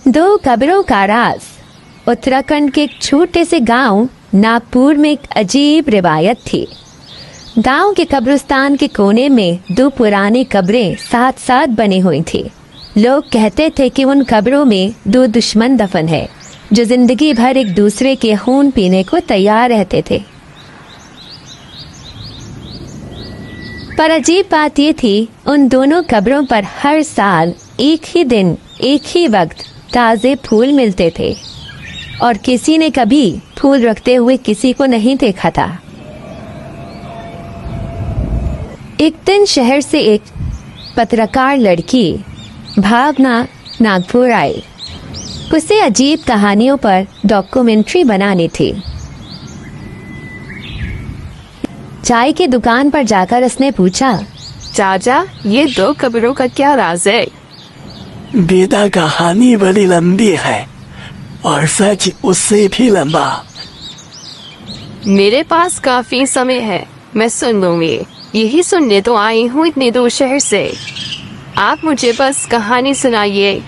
दो कब्रों का राज। उत्तराखंड के एक छोटे से गांव नागपुर में एक अजीब रिवायत थी। गांव के कब्रिस्तान के कोने में दो पुरानी कब्रें साथ साथ बनी हुई थी। लोग कहते थे कि उन कब्रों में दो दुश्मन दफन है जो जिंदगी भर एक दूसरे के खून पीने को तैयार रहते थे। पर अजीब बात ये थी, उन दोनों कब्रों पर हर साल एक ही दिन एक ही वक्त ताज़े फूल मिलते थे और किसी ने कभी फूल रखते हुए किसी को नहीं देखा था। एक दिन शहर से एक पत्रकार लड़की भावना नागपुर आई। उसे अजीब कहानियों पर डॉक्यूमेंट्री बनानी थी। चाय की दुकान पर जाकर उसने पूछा, चाचा, ये दो कब्रों का क्या राज है? बेटा, कहानी बड़ी लंबी है और सच उससे भी लंबा। मेरे पास काफी समय है, मैं सुन लूंगी। यही सुनने तो आई हूँ इतने दूर शहर से। आप मुझे बस कहानी सुनाइए।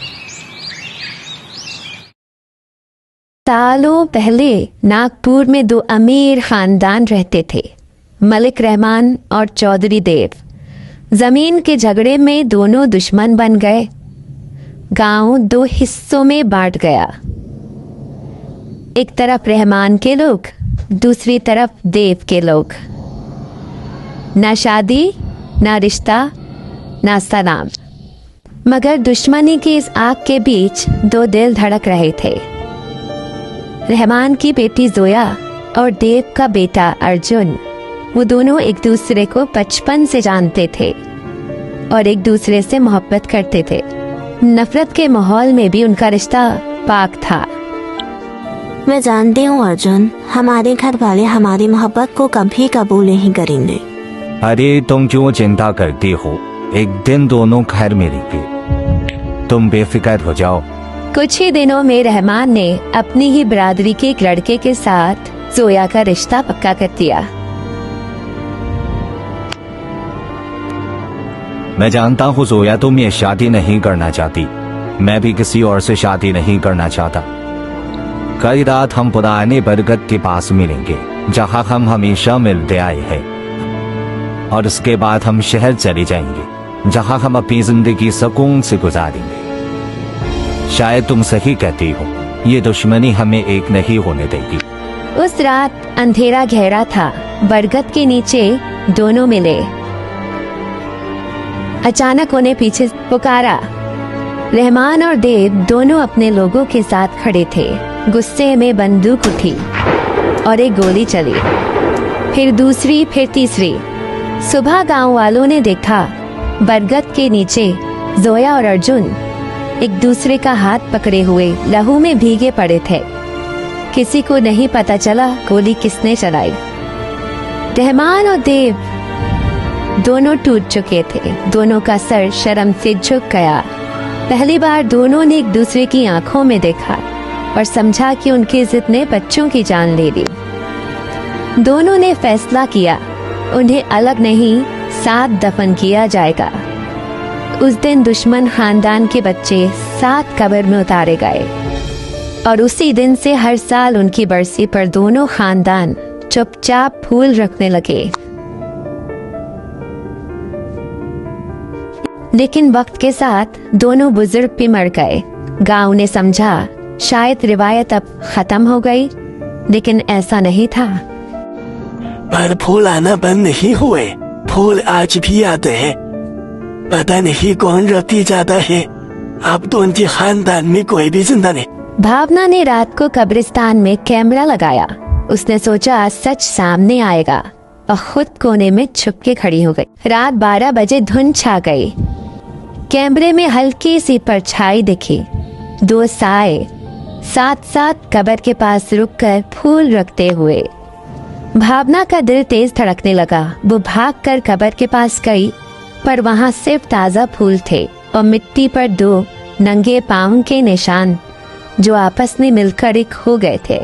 सालों पहले नागपुर में दो अमीर खानदान रहते थे, मलिक रहमान और चौधरी देव। जमीन के झगड़े में दोनों दुश्मन बन गए। गांव दो हिस्सों में बांट गया। एक तरफ रहमान के लोग, दूसरी तरफ देव के लोग। ना शादी, ना रिश्ता, ना सलाम, मगर दुश्मनी की इस आग के बीच दो दिल धड़क रहे थे। रहमान की बेटी जोया और देव का बेटा अर्जुन, वो दोनों एक दूसरे को बचपन से जानते थे और एक दूसरे से मोहब्बत करते थे। नफरत के माहौल में भी उनका रिश्ता पाक था। मैं जानती हूँ अर्जुन, हमारे घर वाले हमारी मोहब्बत को कभी कबूल नहीं करेंगे। अरे तुम क्यों चिंता करती हो, एक दिन दोनों घर मिलेंगे, तुम बेफिक्र हो जाओ। कुछ ही दिनों में रहमान ने अपनी ही बिरादरी के एक लड़के के साथ जोया का रिश्ता पक्का कर दिया। मैं जानता हूँ जोया, तुम ये शादी नहीं करना चाहती। मैं भी किसी और से शादी नहीं करना चाहता। कल रात हम पुराने बरगद के पास मिलेंगे जहाँ हम हमेशा मिलते आए हैं, और उसके बाद हम शहर चले जाएंगे जहाँ हम अपनी जिंदगी सुकून से गुजारेंगे। शायद तुम सही कहती हो, ये दुश्मनी हमें एक नहीं होने देगी। उस रात अंधेरा गहरा था। बरगद के नीचे दोनों मिले। अचानक उन्हें पीछे पुकारा। रहमान और देव दोनों अपने लोगों के साथ खड़े थे। गुस्से में बंदूक उठी और एक गोली चली, फिर दूसरी, फिर तीसरी। सुबह गांव वालों ने देखा, बरगद के नीचे जोया और अर्जुन एक दूसरे का हाथ पकड़े हुए लहू में भीगे पड़े थे। किसी को नहीं पता चला गोली किसने चलाई। रहमान और देव दोनों टूट चुके थे। दोनों का सर शर्म से झुक गया। पहली बार दोनों ने एक दूसरे की आंखों में देखा और समझा कि उनके जिद ने बच्चों की जान ले ली। दोनों ने फैसला किया, उन्हें अलग नहीं, साथ दफन किया जाएगा। उस दिन दुश्मन खानदान के बच्चे साथ कब्र में उतारे गए और उसी दिन से हर साल उनकी बरसी पर दोनों खानदान चुपचाप फूल रखने लगे। लेकिन वक्त के साथ दोनों बुजुर्ग भी मर गए। गांव ने समझा शायद रिवायत अब खत्म हो गई, लेकिन ऐसा नहीं था। पर फूल आना बंद नहीं हुए, फूल आज भी आते हैं। पता नहीं कौन रखती जाता है, अब तो उनके खानदान में कोई भी जिंदा नहीं। भावना ने रात को कब्रिस्तान में कैमरा लगाया। उसने सोचा सच सामने आएगा और खुद कोने में छुप के खड़ी हो गई। रात 12 बजे धुंध छा गई। कैमरे में हल्की सी परछाई दिखी। दो साए साथ साथ कब्र के पास रुककर फूल रखते हुए। भावना का दिल तेज धड़कने लगा। वो भागकर कब्र के पास गई, पर वहाँ सिर्फ ताज़ा फूल थे और मिट्टी पर दो नंगे पाँव के निशान जो आपस में मिलकर एक हो गए थे।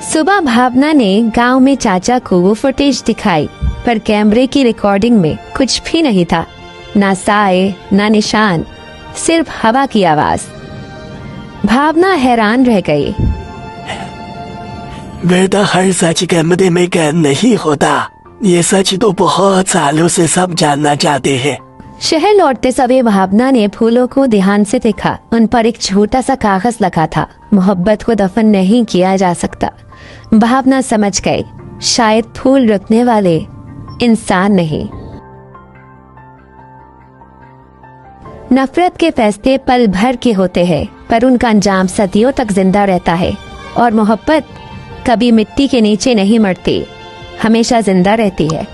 सुबह भावना ने गांव में चाचा को वो फुटेज दिखाई, पर कैमरे की रिकॉर्डिंग में कुछ भी नहीं था। ना साए, ना निशान, सिर्फ हवा की आवाज। भावना हैरान रह गई। बेटा, हर सच कहने में कैद नहीं होता। ये सच तो बहुत सालों से सब जानना चाहते हैं। शहर लौटते समय भावना ने फूलों को ध्यान से देखा। उन पर एक छोटा सा कागज लगा था। मोहब्बत को दफन नहीं किया जा सकता। भावना समझ गई, शायद फूल रखने वाले इंसान नहीं। नफरत के फैसले पल भर के होते हैं, पर उनका अंजाम सदियों तक जिंदा रहता है। और मोहब्बत कभी मिट्टी के नीचे नहीं मरती, हमेशा जिंदा रहती है।